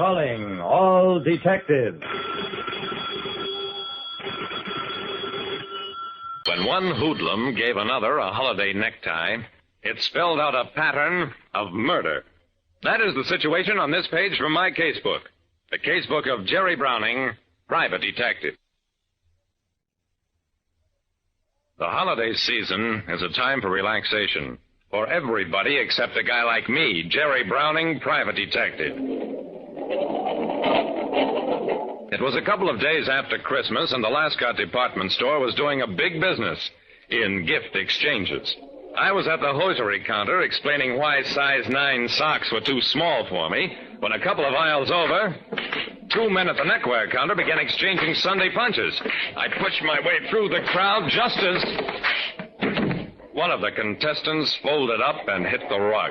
Calling all detectives. When one hoodlum gave another a holiday necktie, it spelled out a pattern of murder. That is the situation on this page from my casebook. The casebook of Jerry Browning, private detective. The holiday season is a time for relaxation. For everybody except a guy like me, Jerry Browning, private detective. It was a couple of days after Christmas, and the Lascott department store was doing a big business in gift exchanges. I was at the hosiery counter explaining why size 9 socks were too small for me, when a couple of aisles over, two men at the neckwear counter began exchanging Sunday punches. I pushed my way through the crowd just as one of the contestants folded up and hit the rug.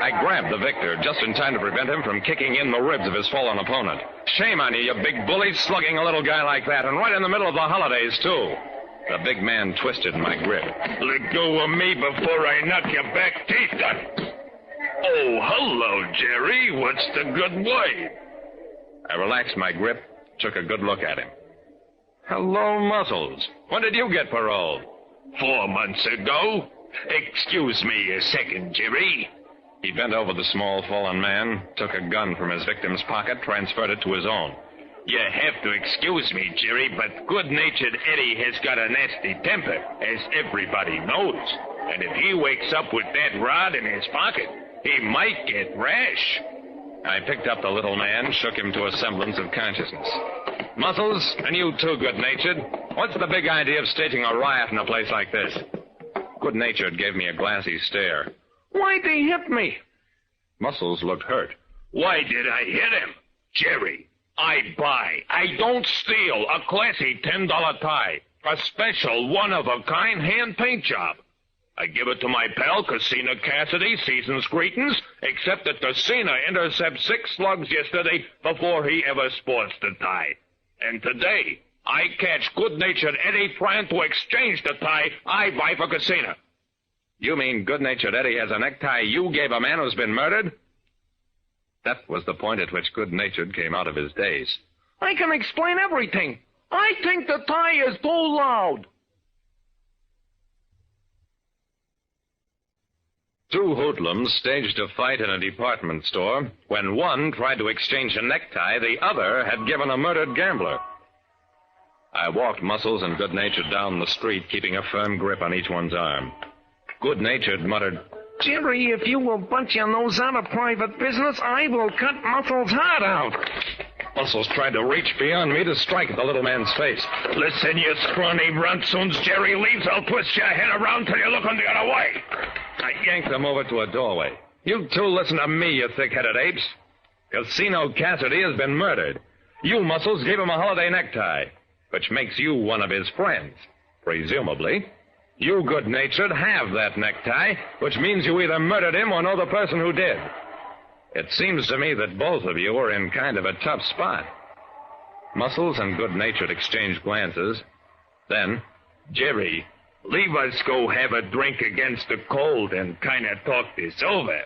I grabbed the victor just in time to prevent him from kicking in the ribs of his fallen opponent. Shame on you, you big bully, slugging a little guy like that, and right in the middle of the holidays, too. The big man twisted my grip. Let go of me before I knock your back teeth out. Oh, hello, Jerry. What's the good word? I relaxed my grip, took a good look at him. Hello, Muscles. When did you get parole? 4 months ago. Excuse me a second, Jerry. He bent over the small, fallen man, took a gun from his victim's pocket, transferred it to his own. You have to excuse me, Jerry, but good-natured Eddie has got a nasty temper, as everybody knows. And if he wakes up with that rod in his pocket, he might get rash. I picked up the little man, shook him to a semblance of consciousness. Muscles, and you too, good-natured. What's the big idea of staging a riot in a place like this? Good-natured gave me a glassy stare. Why'd he hit me? Muscles looked hurt. Why did I hit him? Jerry, I buy, I don't steal a classy $10 tie. A special, one-of-a-kind hand paint job. I give it to my pal, Casino Cassidy, season's greetings, except that the Cena intercepted 6 slugs yesterday before he ever sports the tie. And today, I catch good-natured Eddie trying to exchange the tie I buy for Casino. You mean good-natured Eddie has a necktie you gave a man who's been murdered? That was the point at which good-natured came out of his daze. I can explain everything. I think the tie is too loud. Two hoodlums staged a fight in a department store. When one tried to exchange a necktie, the other had given a murdered gambler. I walked Muscles and good-natured down the street, keeping a firm grip on each one's arm. Good-natured muttered, Jerry, if you will butt your nose out of private business, I will cut Muscles' heart out. Muscles tried to reach beyond me to strike at the little man's face. Listen, you scrawny runt, soon as Jerry leaves, I'll twist your head around till you're looking the other way. I yanked him over to a doorway. You two listen to me, you thick-headed apes. Casino Cassidy has been murdered. You, Muscles, gave him a holiday necktie, which makes you one of his friends, presumably. You, good-natured, have that necktie, which means you either murdered him or know the person who did. It seems to me that both of you are in kind of a tough spot. Muscles and good-natured exchanged glances. Then, Jerry, leave us go have a drink against the cold and kind of talk this over.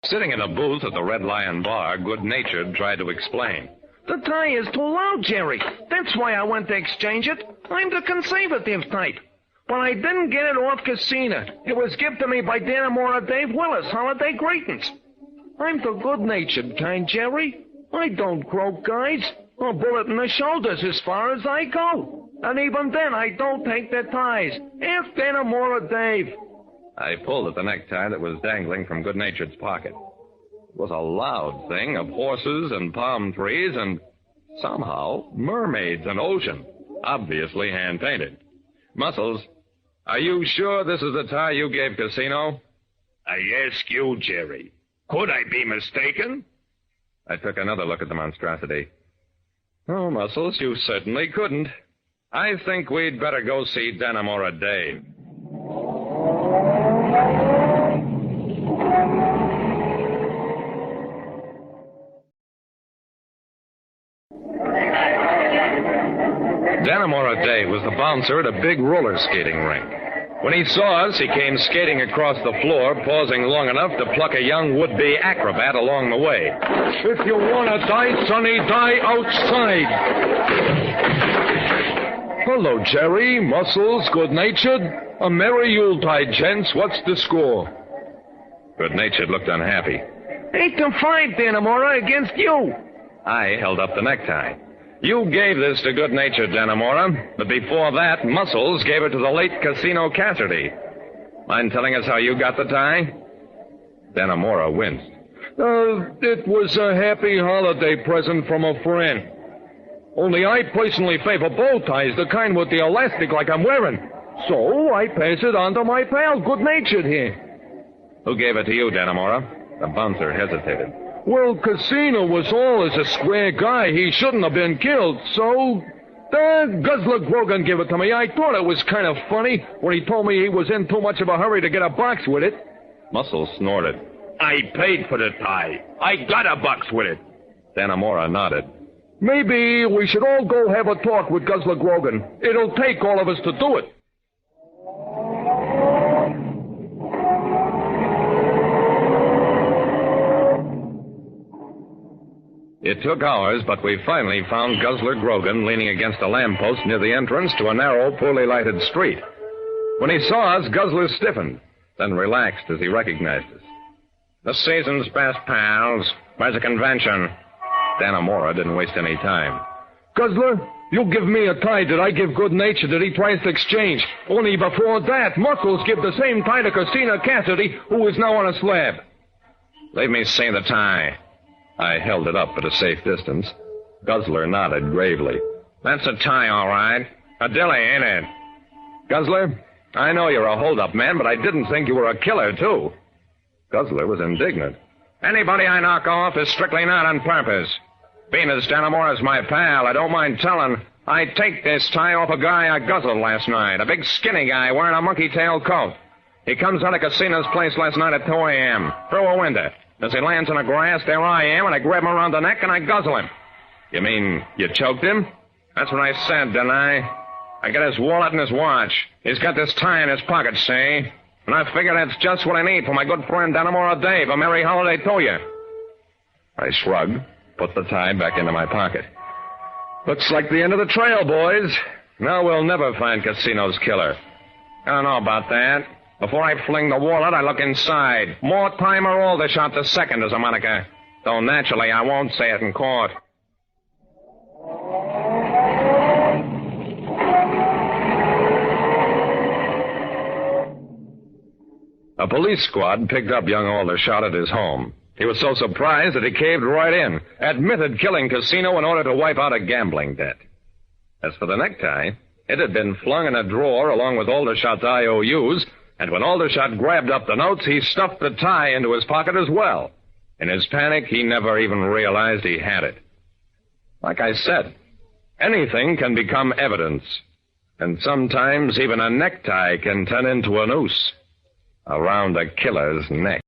Sitting in a booth at the Red Lion Bar, good-natured tried to explain. The tie is too loud, Jerry. That's why I went to exchange it. I'm the conservative type. But I didn't get it off Casino. It was given to me by Danamora Dave Willis, holiday greetings. I'm the good-natured kind, Jerry. I don't croak guys. A bullet in the shoulders as far as I go. And even then, I don't take their ties. Ask Danamora Dave. I pulled at the necktie that was dangling from good-natured's pocket. It was a loud thing of horses and palm trees and, somehow, mermaids and ocean, obviously hand-painted. Muscles, are you sure this is the tie you gave Casino? I ask you, Jerry. Could I be mistaken? I took another look at the monstrosity. Oh, Muscles, you certainly couldn't. I think we'd better go see Danamora Dave. Danamora Dave was the bouncer at a big roller skating rink. When he saw us, he came skating across the floor, pausing long enough to pluck a young would-be acrobat along the way. If you want to die, Sonny, die outside. Hello, Jerry. Muscles, good-natured. A merry Yuletide, gents. What's the score? Good-natured looked unhappy. 8-5, Danamora, against you. I held up the necktie. You gave this to good-natured Danamora, but before that, Muscles gave it to the late Casino Cassidy. Mind telling us how you got the tie? Danamora winced. It was a happy holiday present from a friend. Only I personally favor bow ties, the kind with the elastic like I'm wearing. So I pass it on to my pal, good-natured here. Who gave it to you, Danamora? The bouncer hesitated. Well, Casino was always a square guy. He shouldn't have been killed, so... Guzzler Grogan gave it to me. I thought it was kind of funny when he told me he was in too much of a hurry to get a box with it. Muscles snorted. I paid for the tie. I got a box with it. Danamora nodded. Maybe we should all go have a talk with Guzzler Grogan. It'll take all of us to do it. It took hours, but we finally found Guzzler Grogan leaning against a lamppost near the entrance to a narrow, poorly lighted street. When he saw us, Guzzler stiffened, then relaxed as he recognized us. The season's best, pals. Where's the convention? Danamora didn't waste any time. Guzzler, you give me a tie that I give good-natured that he tries to exchange. Only before that, Muscles give the same tie to Casino Cassidy, who is now on a slab. Leave me see the tie. I held it up at a safe distance. Guzzler nodded gravely. That's a tie, all right. A dilly, ain't it? Guzzler, I know you're a hold-up man, but I didn't think you were a killer, too. Guzzler was indignant. Anybody I knock off is strictly not on purpose. Being as Danamora's my pal, I don't mind telling, I take this tie off a guy I guzzled last night, a big skinny guy wearing a monkey-tail coat. He comes out of Casino's place last night at 2 a.m., through a window. As he lands in the grass, there I am, and I grab him around the neck and I guzzle him. You mean you choked him? That's what I said, didn't I? I got his wallet and his watch. He's got this tie in his pocket, see? And I figure that's just what I need for my good friend Danamora Dave. A merry holiday to you. I shrugged, put the tie back into my pocket. Looks like the end of the trail, boys. Now we'll never find Casino's killer. I don't know about that. Before I fling the wallet, I look inside. Mortimer Aldershot II is a moniker. Though naturally, I won't say it in court. A police squad picked up young Aldershot at his home. He was so surprised that he caved right in, admitted killing Casino in order to wipe out a gambling debt. As for the necktie, it had been flung in a drawer along with Aldershot's IOUs, and when Aldershot grabbed up the notes, he stuffed the tie into his pocket as well. In his panic, he never even realized he had it. Like I said, anything can become evidence, and sometimes even a necktie can turn into a noose around a killer's neck.